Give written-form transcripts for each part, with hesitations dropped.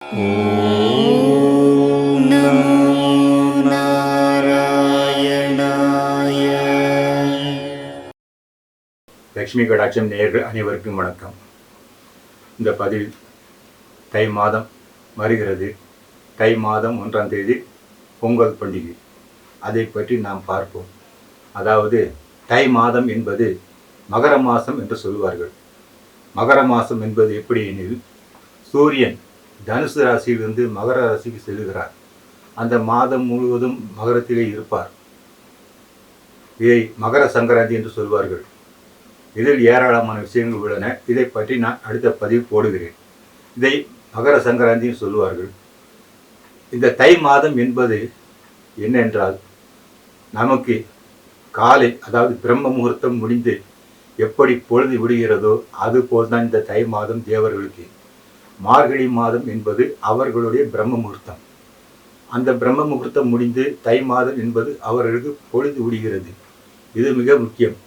ஓம் நமோ நாராயணாய. லக்ஷ்மி கடாட்சம் நேயர்கள் அனைவருக்கும் வணக்கம். இந்த பதிவில் தை மாதம் வருகிறது. தை மாதம் 1ஆம் தேதி பொங்கல் பண்டிகை. அதை பற்றி நாம் பார்ப்போம். அதாவது தை மாதம் என்பது மகர மாதம் என்று சொல்வார்கள். மகர மாதம் என்பது எப்படி எனில், சூரியன் தனுசு ராசியிலிருந்து மகர ராசிக்கு செல்கிறார். அந்த மாதம் முழுவதும் மகரத்திலே இருப்பார். இதை மகர சங்கராந்தி என்று சொல்வார்கள். இதில் ஏராளமான விஷயங்கள் உள்ளன. இதை பற்றி நான் அடுத்த பதிவு போடுகிறேன். இதை மகர சங்கராந்தின்னு சொல்லுவார்கள். இந்த தை மாதம் என்பது என்னென்றால், நமக்கு காலை, அதாவது பிரம்ம முகூர்த்தம் முடிந்து எப்படி பொழுது விடுகிறதோ அதுபோல்தான் இந்த தை மாதம் தேவர்களுக்கு. மார்கழி மாதம் என்பது அவர்களுடைய பிரம்ம முகூர்த்தம். அந்த பிரம்ம முகூர்த்தம் முடிந்து தை மாதம் என்பது அவர்களுக்கு பொழுது விடுகிறது. இது மிக முக்கியம்.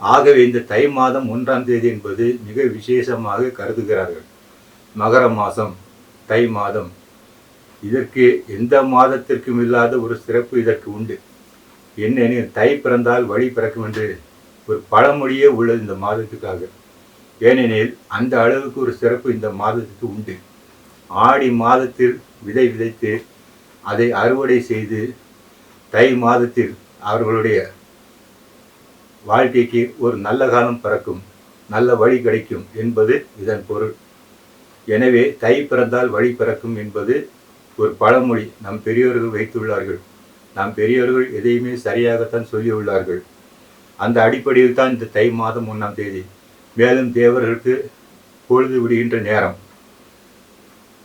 ஆகவே இந்த தை மாதம் 1ஆம் தேதி என்பது மிக விசேஷமாக கருதுகிறார்கள். மகர மாதம், தை மாதம், இதற்கு எந்த மாதத்திற்கும் இல்லாத ஒரு சிறப்பு இதற்கு உண்டு. என்னெனில், தை பிறந்தால் வழி பிறக்கும் என்று ஒரு பழமொழியே உள்ளது இந்த மாதத்துக்காக. ஏனெனில் அந்த அளவுக்கு ஒரு சிறப்பு இந்த மாதத்துக்கு உண்டு. ஆடி மாதத்தில் விதை விதைத்து அதை அறுவடை செய்து தை மாதத்தில் அவர்களுடைய வாழ்க்கைக்கு ஒரு நல்ல காலம் பிறக்கும், நல்ல வழி கிடைக்கும் என்பது இதன் பொருள். எனவே தை பிறந்தால் வழி பிறக்கும் என்பது ஒரு பழமொழி நம் பெரியோர்கள் வைத்துள்ளார்கள். நம் பெரியோர்கள் எதையுமே சரியாகத்தான் சொல்லியுள்ளார்கள். அந்த அடிப்படையில் தான் இந்த தை மாதம் 1ஆம் தேதி. மேலும் தேவர்களுக்கு பொழுது விடுகின்ற நேரம்.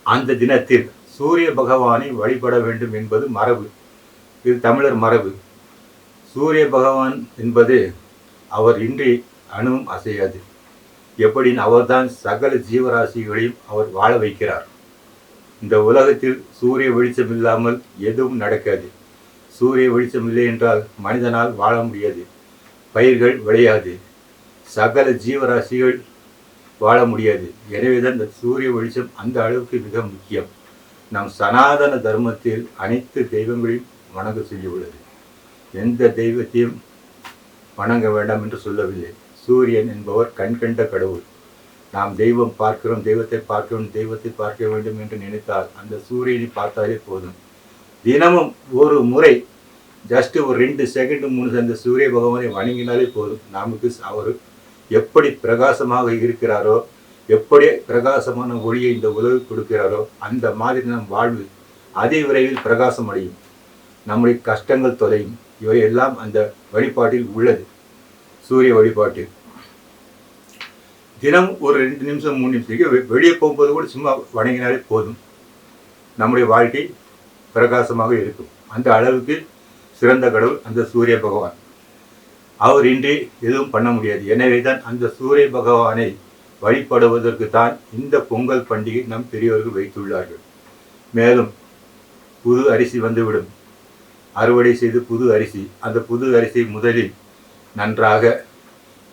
அந்த தினத்தில் சூரிய பகவானை வழிபட வேண்டும் என்பது மரபு. இது தமிழர் மரபு. சூரிய பகவான் என்பது அவர் இன்றி அணுவும் அசையாது. எப்படின்னு, அவர்தான் சகல ஜீவராசிகளையும் அவர் வாழ வைக்கிறார். இந்த உலகத்தில் சூரிய வெளிச்சம் இல்லாமல் எதுவும் நடக்காது. சூரிய வெளிச்சம் இல்லை என்றால் மனிதனால் வாழ முடியாது. பயிர்கள் விளையாது. சகல ஜீவராசிகள் வாழ முடியாது. எனவேதான் இந்த சூரிய வெளிச்சம் அந்த அளவுக்கு மிக முக்கியம். நம் சனாதன தர்மத்தில் அனைத்து தெய்வங்களையும் வணங்க சொல்லியுள்ளது. எந்த தெய்வத்தையும் வணங்க வேண்டாம் என்று சொல்லவில்லை. சூரியன் என்பவர் கண்கண்ட கடவுள். நாம் தெய்வம் பார்க்கிறோம், தெய்வத்தை பார்க்கிறோம், தெய்வத்தை பார்க்க வேண்டும் என்று நினைத்தால் அந்த சூரியனை பார்த்தாலே போதும். தினமும் ஒரு முறை ஜஸ்ட் ஒரு 2 செகண்ட் 3 அந்த சூரிய பகவானை வணங்கினாலே போதும். நமக்கு அவர் எப்படி பிரகாசமாக இருக்கிறாரோ, எப்படி பிரகாசமான ஒளியை இந்த உலகு கொடுக்கிறாரோ, அந்த மாதிரி நம் வாழ்வு அதே விரைவில் பிரகாசம் அடையும். நம்முடைய கஷ்டங்கள் தொலையும். இவையெல்லாம் அந்த வழிபாட்டில் உள்ளது. சூரிய வழிபாட்டில் தினம் ஒரு 2 நிமிஷம் 3 நிமிஷத்துக்கு வெளியே போகும்போது கூட சும்மா வணங்கினாலே போதும். நம்முடைய வாழ்க்கை பிரகாசமாக இருக்கும். அந்த அளவுக்கு சிறந்த கடவுள் அந்த சூரிய பகவான். அவர் இன்றி எதுவும் பண்ண முடியாது. எனவே தான் அந்த சூரிய பகவானை வழிபடுவதற்கு தான் இந்த பொங்கல் பண்டிகை நம் பெரியவர்கள் வைத்துள்ளார்கள். மேலும் புது அரிசி வந்துவிடும். அறுவடை செய்து புது அரிசி, அந்த புது அரிசி முதலில் நன்றாக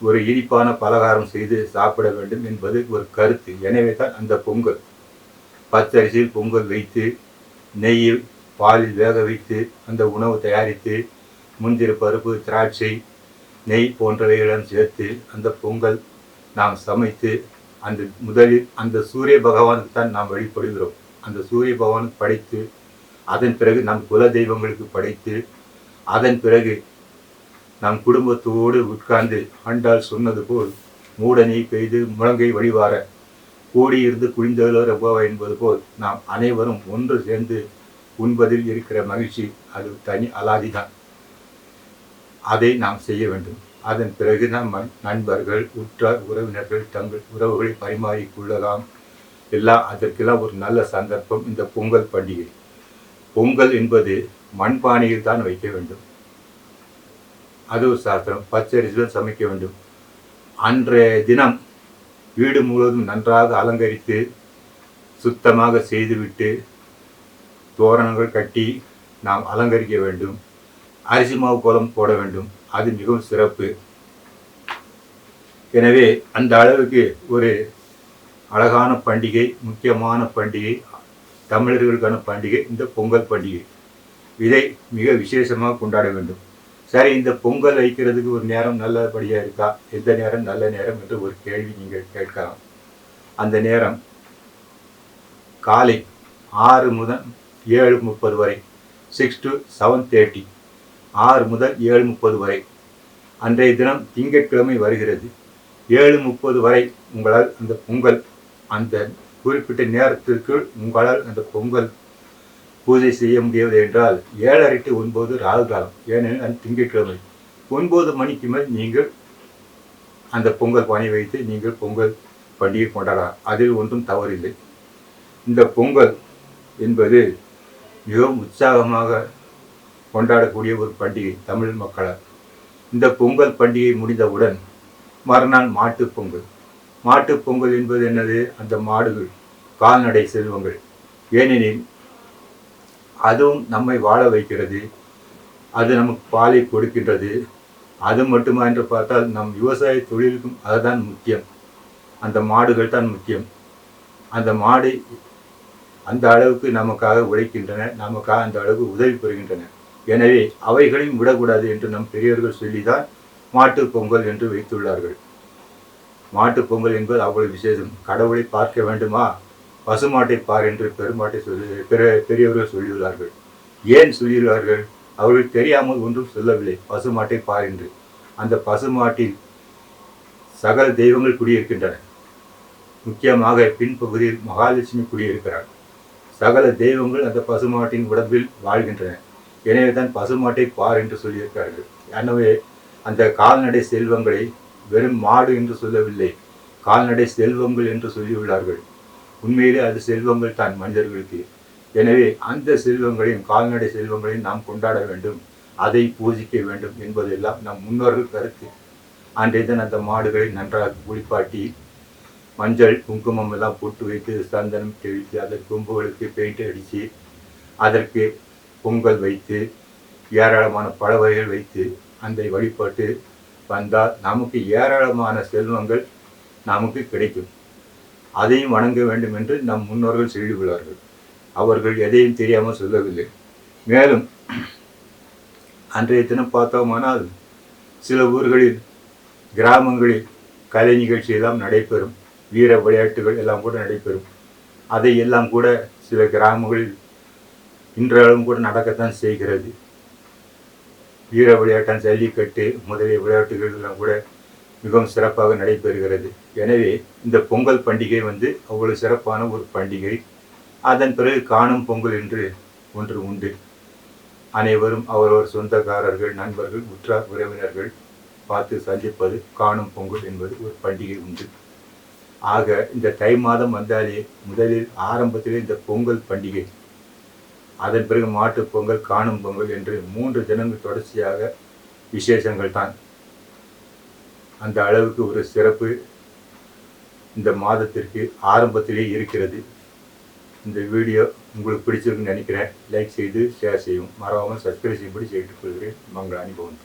ஒரு இனிப்பான பலகாரம் செய்து சாப்பிட வேண்டும் என்பது ஒரு கருத்து. எனவே தான் அந்த பொங்கல் பச்சரிசியில் பொங்கல் வைத்து நெய்யில் பாலில் வேக வைத்து அந்த உணவு தயாரித்து முந்திரி பருப்பு, திராட்சை, நெய் போன்றவைகளும் சேர்த்து அந்த பொங்கல் நாம் சமைத்து முதலில் அந்த சூரிய பகவானுக்கு தான் நாம் வழிபடுகிறோம். அந்த சூரிய பகவானுக்கு படைத்து அதன் பிறகு நம் குல தெய்வங்களுக்கு படைத்து அதன் பிறகு நம் குடும்பத்தோடு உட்கார்ந்து ஆண்டாள் சொன்னது போல் மூட நெய் பெய்து முழங்கை வழிவார கூடியிருந்து குளிந்தலோர் அவ்வாவா என்பது போல் நாம் அனைவரும் ஒன்று சேர்ந்து உண்பதில் இருக்கிற மகிழ்ச்சி அது தனி அலாதிதான். அதை நாம் செய்ய வேண்டும். அதன் பிறகு நாம் நண்பர்கள், உற்றார், உறவினர்கள் தங்கள் உறவுகளை பரிமாறிக்கொள்ளலாம். அதற்கெல்லாம் ஒரு நல்ல சந்தர்ப்பம் இந்த பொங்கல் பண்டிகை. பொங்கல் என்பது மண்பானையில் தான் வைக்க வேண்டும். அது ஒரு சாஸ்திரம். பச்சரிசியில் சமைக்க வேண்டும். அன்றைய தினம் வீடு முழுவதும் நன்றாக அலங்கரித்து சுத்தமாக செய்துவிட்டு தோரணங்கள் கட்டி நாம் அலங்கரிக்க வேண்டும். அரிசி மாவு கோலம் போட வேண்டும். அது மிகவும் சிறப்பு. எனவே அந்த அளவுக்கு ஒரு அழகான பண்டிகை, முக்கியமான பண்டிகை தமிழர்களுக்கான பண்டிகை இந்த பொங்கல் பண்டிகை. இதை மிக விசேஷமாக கொண்டாட வேண்டும். சரி, இந்த பொங்கல் வைக்கிறதுக்கு ஒரு நேரம் நல்லபடியாக இருக்கா, எந்த நேரம் நல்ல நேரம் என்று ஒரு கேள்வி நீங்கள் கேட்கலாம். அந்த நேரம் காலை 6 முதல் 7:30 வரை, 6 to 7:30, 6 முதல் 7:30 வரை. அன்றைய தினம் திங்கட்கிழமை வருகிறது. 7:30 வரை உங்களால் அந்த பொங்கல், அந்த குறிப்பிட்ட நேரத்திற்கு உங்களால் அந்த பொங்கல் பூஜை செய்ய முடியவில்லை என்றால் 7:30 to 9 ராகு காலம். ஏனெனில் அந்த திங்கட்கிழமை 9 மணிக்கு மேல் நீங்கள் அந்த பொங்கல் பானை வைத்து நீங்கள் பொங்கல் பண்டிகை கொண்டாடலாம். அதில் ஒன்றும் தவறில்லை. இந்த பொங்கல் என்பது மிகவும் உற்சாகமாக கொண்டாடக்கூடிய ஒரு பண்டிகை தமிழ் மக்களால். இந்த பொங்கல் பண்டிகை முடிந்தவுடன் மறுநாள் மாட்டுப் பொங்கல். மாட்டுப் பொங்கல் என்பது என்னது? அந்த மாடுகள், கால்நடை செல்வங்கள். ஏனெனில் அதுவும் நம்மை வாழ வைக்கிறது, அது நமக்கு பாலை கொடுக்கின்றது. அது மட்டுமா என்று பார்த்தால் நம் விவசாய தொழிலுக்கும் அதுதான் முக்கியம். அந்த மாடுகள் தான் முக்கியம். அந்த மாடு அந்த அளவுக்கு நமக்காக உழைக்கின்றன, நமக்காக அந்த அளவுக்கு உதவி பெறுகின்றன. எனவே அவைகளையும் விடக்கூடாது என்று நம் பெரியவர்கள் சொல்லிதான் மாட்டுப் பொங்கல் என்று வைத்துள்ளார்கள். மாட்டுப் பொங்கல் என்பது அவ்வளவு விசேஷம். கடவுளை பார்க்க வேண்டுமா, பசுமாட்டை பார் என்று பெரியவர்கள் சொல்லியுள்ளார்கள். ஏன் சொல்லியுள்ளார்கள்? அவர்கள் தெரியாமல் ஒன்றும் சொல்லவில்லை. பசுமாட்டை பார் என்று. அந்த பசுமாட்டில் சகல தெய்வங்கள் குடியிருக்கின்றன. முக்கியமாக பின்பகுதியில் மகாலட்சுமி குடியிருக்கிறார். சகல தெய்வங்கள் அந்த பசுமாட்டின் உடம்பில் வாழ்கின்றன. எனவே தான் பசுமாட்டை பார் என்று சொல்லியிருக்கிறார்கள். எனவே அந்த கால்நடை செல்வங்களை வெறும் மாடு என்று சொல்லவில்லை, கால்நடை செல்வங்கள் என்று சொல்லியுள்ளார்கள். உண்மையிலே அது செல்வங்கள் தான் மனிதர்களுக்கு. எனவே அந்த செல்வங்களையும், கால்நடை செல்வங்களையும் நாம் கொண்டாட வேண்டும், அதை பூஜிக்க வேண்டும் என்பதெல்லாம் நம் முன்னோர்கள் கருத்து. அன்றைய தினம் அந்த மாடுகளை நன்றாக குளிப்பாட்டி மஞ்சள் குங்குமம் எல்லாம் போட்டு வைத்து சந்தனம் தெளித்து அதற்கு கொம்புகளுக்கு பெயிண்ட் அடித்து அதற்கு பொங்கல் வைத்து ஏராளமான பழ வகைகள் வைத்து அந்த வழிபாட்டு வந்தால் நமக்கு ஏராளமான செல்வங்கள் நமக்கு கிடைக்கும். அதையும் வணங்க வேண்டும் என்று நம் முன்னோர்கள் சொல்லியுள்ளார்கள். அவர்கள் எதையும் தெரியாமல் சொல்லவில்லை. மேலும் அன்றைய தினம் பார்த்தோமானால் சில ஊர்களில், கிராமங்களில் கலை நிகழ்ச்சி எல்லாம் நடைபெறும். வீர விளையாட்டுகள் எல்லாம் கூட நடைபெறும். அதை எல்லாம் கூட சில கிராமங்களில் இன்றளவும் கூட நடக்கத்தான் செய்கிறது. வீர விளையாட்டான், ஜல்லிக்கட்டு முதலிய விளையாட்டுகள் எல்லாம் கூட மிகவும் சிறப்பாக நடைபெறுகிறது. எனவே இந்த பொங்கல் பண்டிகை அவ்வளவு சிறப்பான ஒரு பண்டிகை. அதன் பிறகு காணும் பொங்கல் என்று ஒன்று உண்டு. அனைவரும் அவரவர் சொந்தக்காரர்கள், நண்பர்கள், உற்றார் உறவினர்கள் பார்த்து சந்திப்பது காணும் பொங்கல் என்பது ஒரு பண்டிகை உண்டு. ஆக இந்த தை மாதம் வந்தாலே முதலில் ஆரம்பத்திலே இந்த பொங்கல் பண்டிகை, அதன் பிறகு மாட்டுப் பொங்கல், காணும் பொங்கல் என்று 3 தினங்கள் தொடர்ச்சியாக விசேஷங்கள் தான். அந்த அளவுக்கு ஒரு சிறப்பு இந்த மாதத்திற்கு ஆரம்பத்திலே இருக்கிறது. இந்த வீடியோ உங்களுக்கு பிடிச்சிருக்குன்னு நினைக்கிறேன். லைக் செய்து ஷேர் செய்யும், மறக்காமல் சப்ஸ்கிரைப் செய்யும்படி கேட்டுக்கொள்கிறேன். மங்கள அனுபவம்.